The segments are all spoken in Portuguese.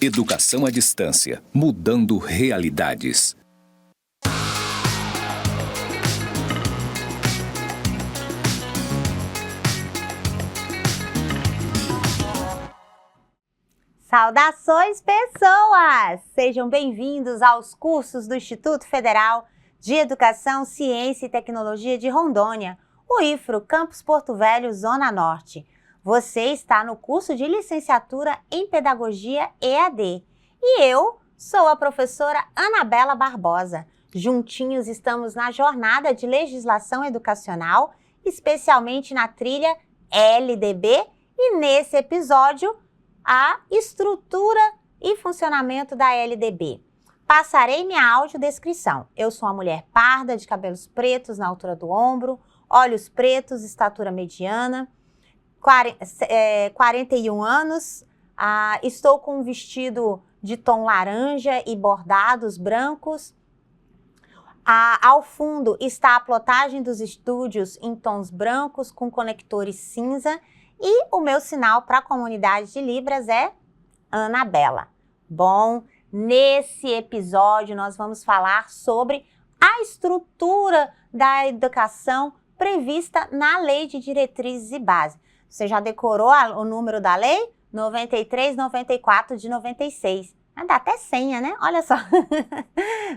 Educação à distância, mudando realidades. Saudações, pessoas! Sejam bem-vindos aos cursos do Instituto Federal de Educação, Ciência e Tecnologia de Rondônia, o IFRO, Campus Porto Velho, Zona Norte. Você está no curso de licenciatura em Pedagogia EAD. E eu sou a professora Anabela Barbosa. Juntinhos estamos na jornada de legislação educacional, especialmente na trilha LDB, e nesse episódio, a estrutura e funcionamento da LDB. Passarei minha audiodescrição. Eu sou uma mulher parda, de cabelos pretos na altura do ombro, olhos pretos, estatura mediana, 41 anos, estou com um vestido de tom laranja e bordados brancos. Ao fundo está a plotagem dos estúdios em tons brancos com conectores cinza e o meu sinal para a comunidade de Libras é Anabela. Bom, nesse episódio nós vamos falar sobre a estrutura da educação prevista na Lei de Diretrizes e Bases. Você já decorou o número da lei? 9394 de 96. Dá até senha, né? Olha só.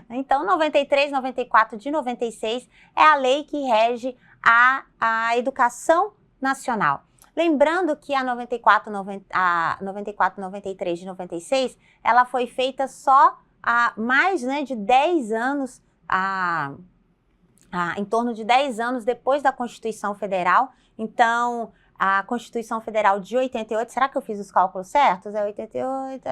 Então, 9394 de 96 é a lei que rege a educação nacional. Lembrando que a 9493 de 96, ela foi feita só há mais de 10 anos, em torno de 10 anos depois da Constituição Federal. Então, a Constituição Federal de 88, será que eu fiz os cálculos certos? É 88,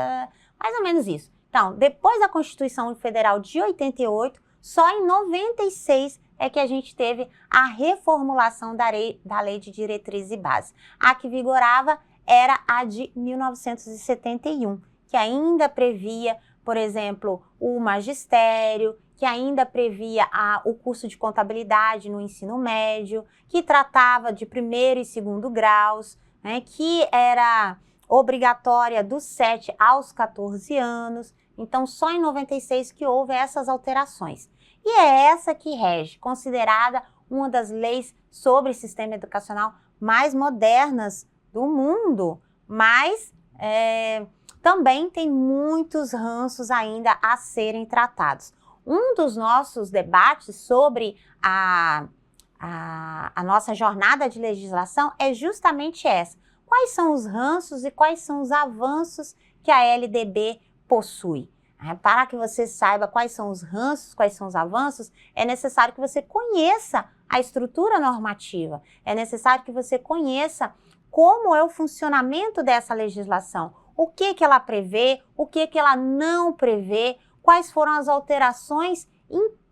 mais ou menos isso. Então, depois da Constituição Federal de 88, só em 96 é que a gente teve a reformulação da Lei de Diretrizes e Bases. A que vigorava era a de 1971, que ainda previa, por exemplo, o magistério, que ainda previa o curso de contabilidade no ensino médio, que tratava de primeiro e segundo graus, né, que era obrigatória dos 7 aos 14 anos. Então, só em 96 que houve essas alterações. E é essa que rege, considerada uma das leis sobre sistema educacional mais modernas do mundo, mas também tem muitos ranços ainda a serem tratados. Um dos nossos debates sobre a nossa jornada de legislação é justamente essa. Quais são os ranços e quais são os avanços que a LDB possui? Para que você saiba quais são os ranços, quais são os avanços, é necessário que você conheça a estrutura normativa, é necessário que você conheça como é o funcionamento dessa legislação, o que ela prevê, o que ela não prevê, quais foram as alterações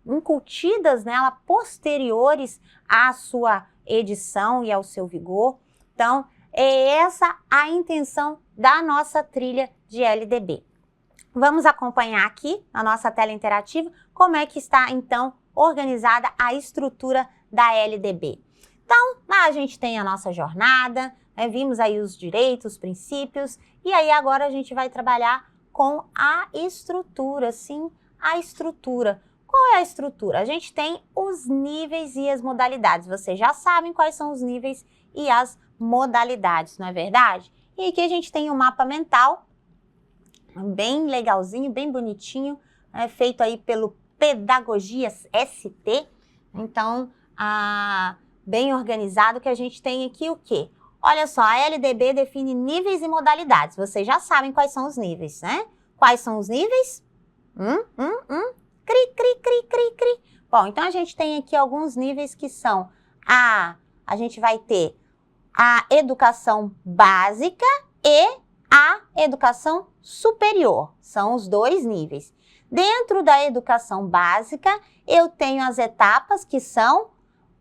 incutidas nela posteriores à sua edição e ao seu vigor. Então, é essa a intenção da nossa trilha de LDB. Vamos acompanhar aqui na nossa tela interativa como é que está, então, organizada a estrutura da LDB. Então, a gente tem a nossa jornada, vimos aí os direitos, os princípios, e aí agora a gente vai trabalhar com a estrutura, sim, a estrutura. Qual é a estrutura? A gente tem os níveis e as modalidades. Vocês já sabem quais são os níveis e as modalidades, não é verdade? E aqui a gente tem um mapa mental, bem legalzinho, bem bonitinho, feito aí pelo Pedagogia ST. Então, bem organizado, que a gente tem aqui o quê? Olha só, a LDB define níveis e modalidades. Vocês já sabem quais são os níveis, né? Quais são os níveis? Cri, cri, cri, cri, cri. Bom, então a gente tem aqui alguns níveis que são a gente vai ter a educação básica e a educação superior. São os dois níveis. Dentro da educação básica, eu tenho as etapas que são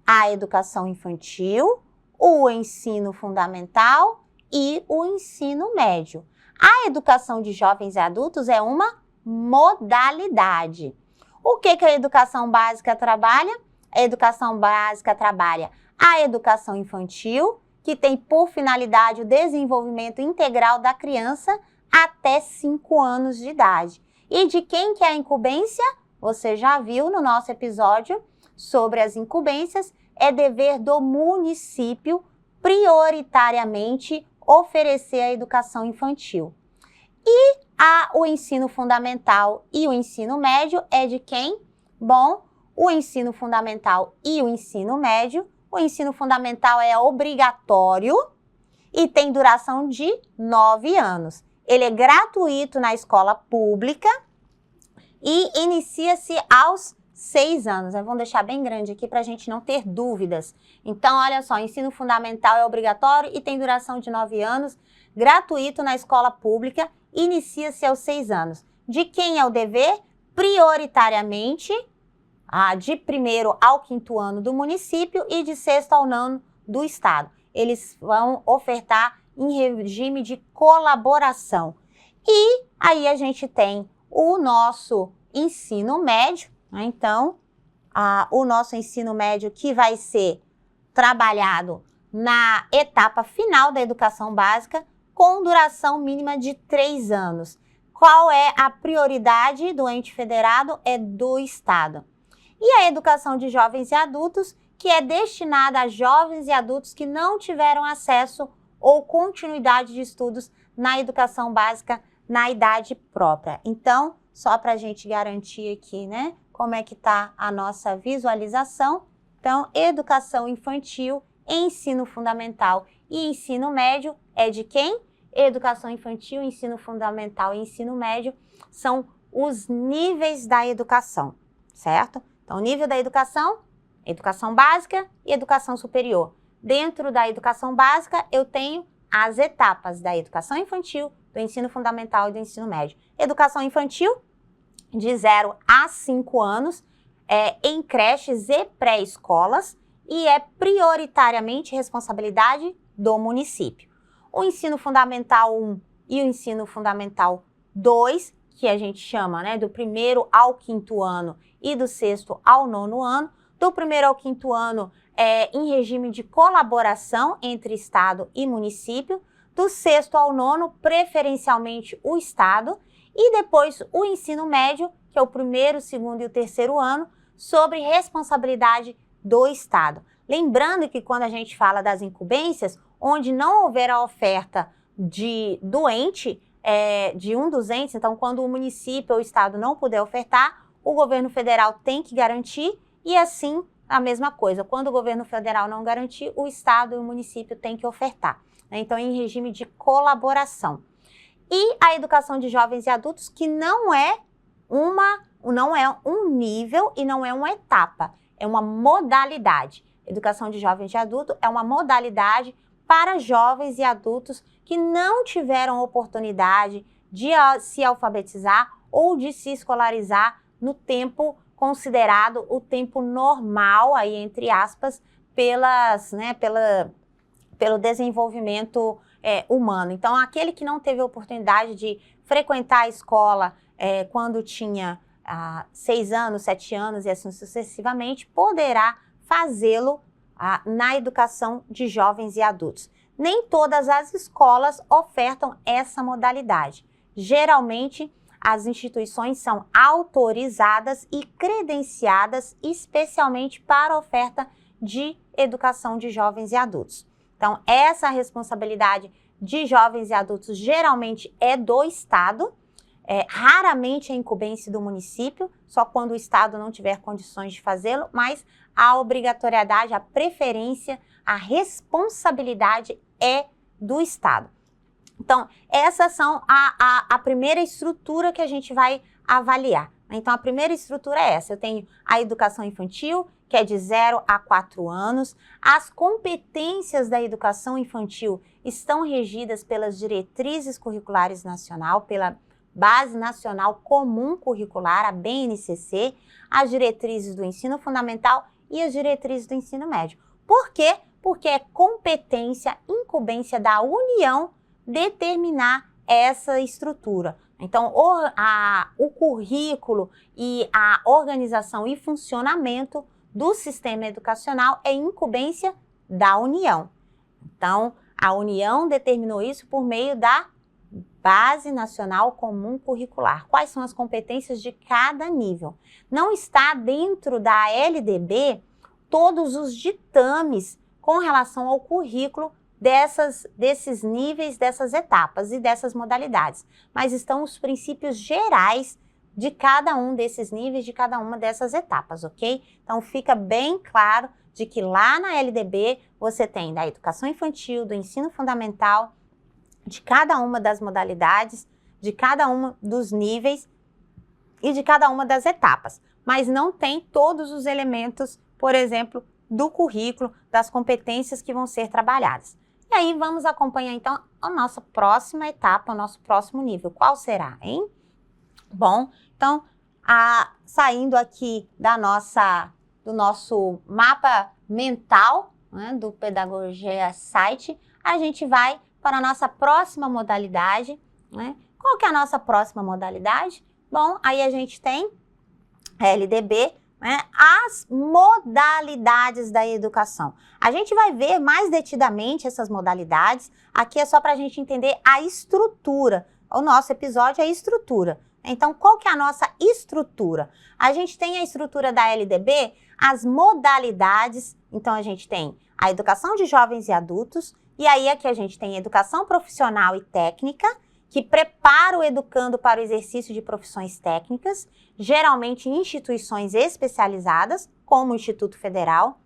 a educação infantil, o ensino fundamental e o ensino médio. A educação de jovens e adultos é uma modalidade. O que a educação básica trabalha? A educação básica trabalha a educação infantil, que tem por finalidade o desenvolvimento integral da criança até 5 anos de idade. E de quem que é a incumbência? Você já viu no nosso episódio sobre as incumbências, é dever do município prioritariamente oferecer a educação infantil. E o ensino fundamental e o ensino médio é de quem? Bom, o ensino fundamental e o ensino médio, o ensino fundamental é obrigatório e tem duração de 9 anos. Ele é gratuito na escola pública e inicia-se aos 6 anos. Vamos deixar bem grande aqui para a gente não ter dúvidas. Então, olha só, ensino fundamental é obrigatório e tem duração de 9 anos, gratuito na escola pública, inicia-se aos 6 anos. De quem é o dever? Prioritariamente, de 1º ao 5º ano do município e de 6º ao 9º do estado. Eles vão ofertar em regime de colaboração. E aí a gente tem o nosso ensino médio, né? Então, o nosso ensino médio que vai ser trabalhado na etapa final da educação básica com duração mínima de 3 anos. Qual é a prioridade do ente federado? É do estado. E a educação de jovens e adultos, que é destinada a jovens e adultos que não tiveram acesso ou continuidade de estudos na educação básica na idade própria. Então, só para a gente garantir aqui, né, como é que está a nossa visualização. Então, educação infantil, ensino fundamental e ensino médio é de quem? Educação infantil, ensino fundamental e ensino médio são os níveis da educação, certo? Então, nível da educação, educação básica e educação superior. Dentro da educação básica, eu tenho as etapas da educação infantil, do ensino fundamental e do ensino médio. Educação infantil, de 0 a 5 anos, em creches e pré-escolas, e é prioritariamente responsabilidade do município. O ensino fundamental 1 e o ensino fundamental 2, que a gente chama, né, do 1º ao 5º ano e do 6º ao 9º ano, do 1º ao 5º ano em regime de colaboração entre Estado e município, do 6º ao 9º, preferencialmente o Estado, e depois o ensino médio, que é o 1º, 2º e o 3º ano, sobre responsabilidade do Estado. Lembrando que quando a gente fala das incumbências, onde não houver a oferta do ente, de um dos entes, então quando o município ou o Estado não puder ofertar, o governo federal tem que garantir e assim a mesma coisa. Quando o governo federal não garantir, o Estado e o município têm que ofertar. Então, em regime de colaboração. E a educação de jovens e adultos, que não é um nível e não é uma etapa, é uma modalidade. Educação de jovens e adultos é uma modalidade para jovens e adultos que não tiveram oportunidade de se alfabetizar ou de se escolarizar no tempo considerado o tempo normal, aí entre aspas, pelo desenvolvimento humano. Então, aquele que não teve oportunidade de frequentar a escola quando tinha 6 anos, 7 anos e assim sucessivamente, poderá fazê-lo na educação de jovens e adultos. Nem todas as escolas ofertam essa modalidade. Geralmente, as instituições são autorizadas e credenciadas especialmente para a oferta de educação de jovens e adultos. Então, essa responsabilidade de jovens e adultos geralmente é do Estado, raramente é incumbência do município, só quando o Estado não tiver condições de fazê-lo, mas a obrigatoriedade, a preferência, a responsabilidade é do Estado. Então, essas são a primeira estrutura que a gente vai avaliar. Então, a primeira estrutura é essa. Eu tenho a educação infantil, que é de 0 a 4 anos. As competências da educação infantil estão regidas pelas diretrizes curriculares nacional, pela Base Nacional Comum Curricular, a BNCC, as diretrizes do ensino fundamental e as diretrizes do ensino médio. Por quê? Porque é competência, incumbência da União determinar essa estrutura. Então, o currículo e a organização e funcionamento do sistema educacional é incumbência da União. Então, a União determinou isso por meio da Base Nacional Comum Curricular. Quais são as competências de cada nível? Não está dentro da LDB todos os ditames com relação ao currículo desses níveis, dessas etapas e dessas modalidades, mas estão os princípios gerais de cada um desses níveis, de cada uma dessas etapas, ok? Então fica bem claro de que lá na LDB você tem da educação infantil, do ensino fundamental, de cada uma das modalidades, de cada um dos níveis e de cada uma das etapas, mas não tem todos os elementos, por exemplo, do currículo, das competências que vão ser trabalhadas. E aí vamos acompanhar então a nossa próxima etapa, o nosso próximo nível. Qual será, hein? Bom, então, saindo aqui do nosso mapa mental, né, do Pedagogia Site, a gente vai para a nossa próxima modalidade, né? Qual que é a nossa próxima modalidade? Bom, aí a gente tem a LDB, né, as modalidades da educação. A gente vai ver mais detidamente essas modalidades, aqui é só para a gente entender a estrutura. O nosso episódio é a estrutura. Então, qual que é a nossa estrutura? A gente tem a estrutura da LDB, as modalidades, então a gente tem a educação de jovens e adultos, e aí aqui a gente tem educação profissional e técnica, que prepara o educando para o exercício de profissões técnicas, geralmente em instituições especializadas, como o Instituto Federal.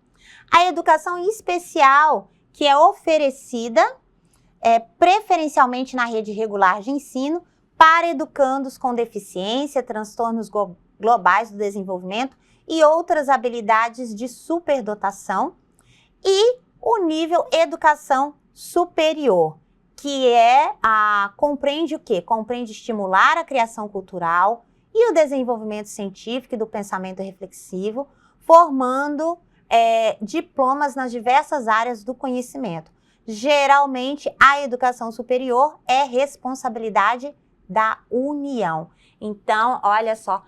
A educação especial, que é oferecida preferencialmente na rede regular de ensino, para educandos com deficiência, transtornos globais do desenvolvimento e outras habilidades de superdotação. E o nível educação superior, que compreende o quê? Compreende estimular a criação cultural e o desenvolvimento científico e do pensamento reflexivo, formando diplomas nas diversas áreas do conhecimento. Geralmente, a educação superior é responsabilidade da União. Então, olha só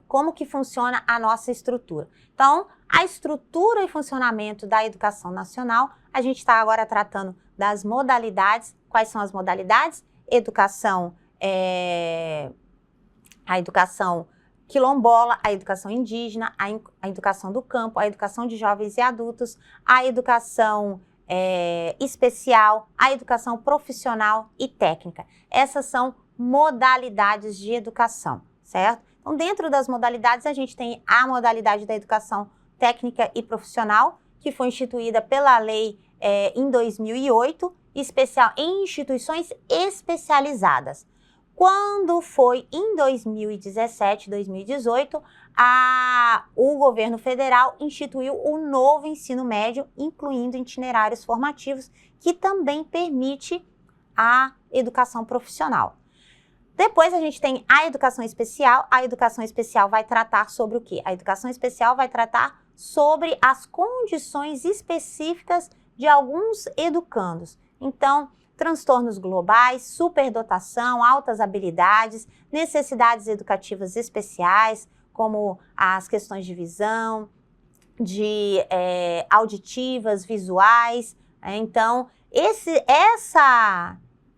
como que funciona a nossa estrutura. Então, a estrutura e funcionamento da educação nacional, a gente está agora tratando das modalidades. Quais são as modalidades? A educação quilombola, a educação indígena, a educação do campo, a educação de jovens e adultos, a educação especial, a educação profissional e técnica. Essas são modalidades de educação, certo? Então, dentro das modalidades, a gente tem a modalidade da educação técnica e profissional, que foi instituída pela lei em 2008, especial em instituições especializadas. Quando foi em 2017, 2018, o governo federal instituiu o novo ensino médio, incluindo itinerários formativos, que também permite a educação profissional. Depois a gente tem a educação especial. A educação especial vai tratar sobre o quê? A educação especial vai tratar sobre as condições específicas de alguns educandos. Então, transtornos globais, superdotação, altas habilidades, necessidades educativas especiais, como as questões de visão, auditivas, visuais. Então,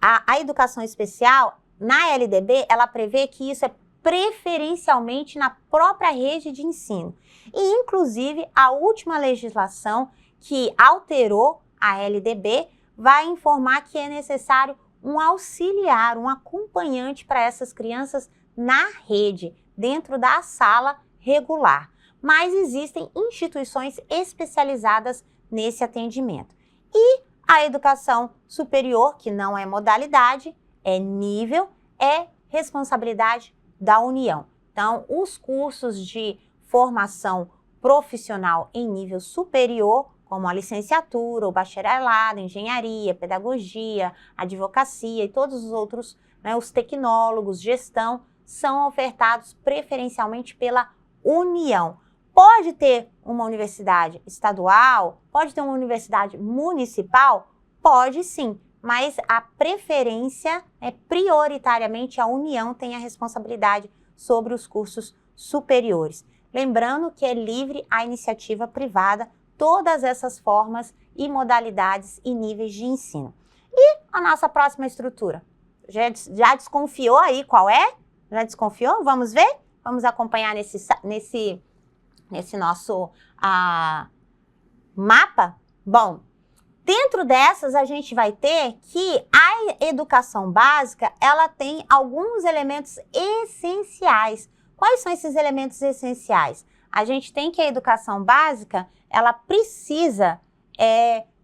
a educação especial, na LDB, ela prevê que isso é preferencialmente na própria rede de ensino. E, inclusive, a última legislação que alterou a LDB vai informar que é necessário um auxiliar, um acompanhante para essas crianças na rede, dentro da sala regular. Mas existem instituições especializadas nesse atendimento. E a educação superior, que não é modalidade, é nível, é responsabilidade da União. Então, os cursos de formação profissional em nível superior, como a licenciatura, o bacharelado, engenharia, pedagogia, advocacia e todos os outros, né, os tecnólogos, gestão, são ofertados preferencialmente pela União. Pode ter uma universidade estadual, pode ter uma universidade municipal? Pode sim, mas a preferência é prioritariamente a União tem a responsabilidade sobre os cursos superiores. Lembrando que é livre a iniciativa privada, todas essas formas e modalidades e níveis de ensino. E a nossa próxima estrutura? Já desconfiou aí qual é? Já desconfiou? Vamos ver? Vamos acompanhar nesse nosso mapa? Bom, dentro dessas a gente vai ter que a educação básica, ela tem alguns elementos essenciais. Quais são esses elementos essenciais? A gente tem que a educação básica, ela precisa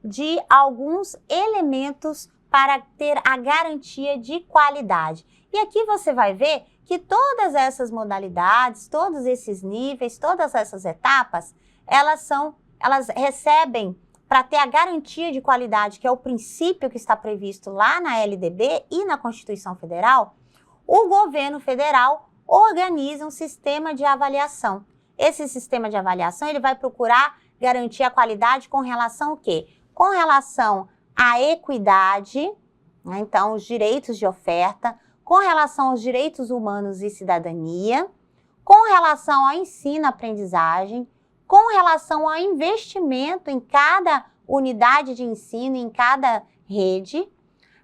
de alguns elementos para ter a garantia de qualidade. E aqui você vai ver que todas essas modalidades, todos esses níveis, todas essas etapas, elas recebem, para ter a garantia de qualidade, que é o princípio que está previsto lá na LDB e na Constituição Federal, o governo federal organiza um sistema de avaliação. Esse sistema de avaliação, ele vai procurar garantir a qualidade com relação ao quê? Com relação à equidade, né? Então, os direitos de oferta, com relação aos direitos humanos e cidadania, com relação ao ensino-aprendizagem, com relação ao investimento em cada unidade de ensino, em cada rede,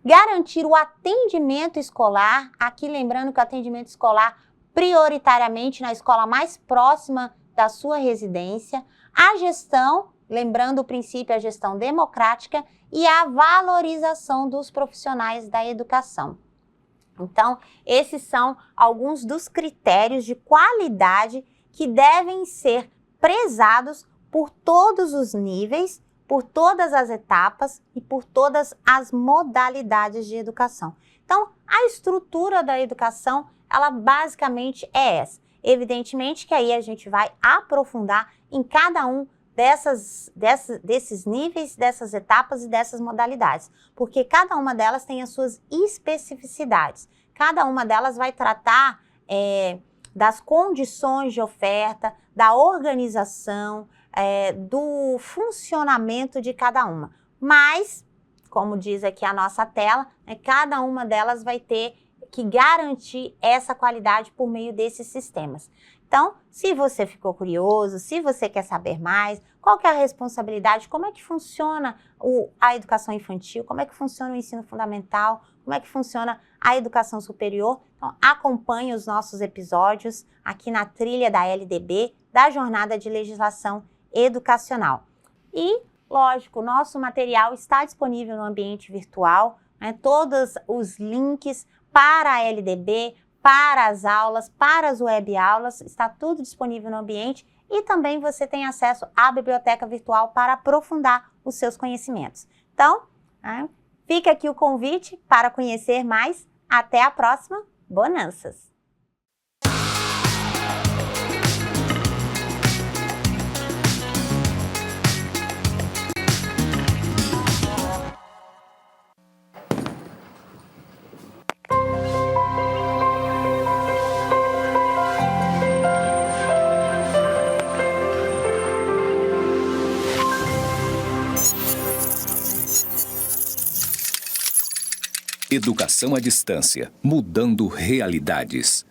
garantir o atendimento escolar, aqui lembrando que o atendimento escolar prioritariamente na escola mais próxima da sua residência, a gestão, lembrando o princípio, a gestão democrática e a valorização dos profissionais da educação. Então, esses são alguns dos critérios de qualidade que devem ser prezados por todos os níveis, por todas as etapas e por todas as modalidades de educação. Então, a estrutura da educação, ela basicamente é essa. Evidentemente que aí a gente vai aprofundar em cada um desses níveis, dessas etapas e dessas modalidades, porque cada uma delas tem as suas especificidades. Cada uma delas vai tratar das condições de oferta, da organização, do funcionamento de cada uma. Mas, como diz aqui a nossa tela, cada uma delas vai ter que garantir essa qualidade por meio desses sistemas. Então, se você ficou curioso, se você quer saber mais, qual que é a responsabilidade, como é que funciona a educação infantil, como é que funciona o ensino fundamental, como é que funciona a educação superior, então acompanhe os nossos episódios aqui na trilha da LDB, da Jornada de Legislação Educacional. E, lógico, o nosso material está disponível no ambiente virtual, todos os links para a LDB, para as aulas, para as web aulas, está tudo disponível no ambiente e também você tem acesso à biblioteca virtual para aprofundar os seus conhecimentos. Então, fica aqui o convite para conhecer mais. Até a próxima. Bonanças! Educação à distância, mudando realidades.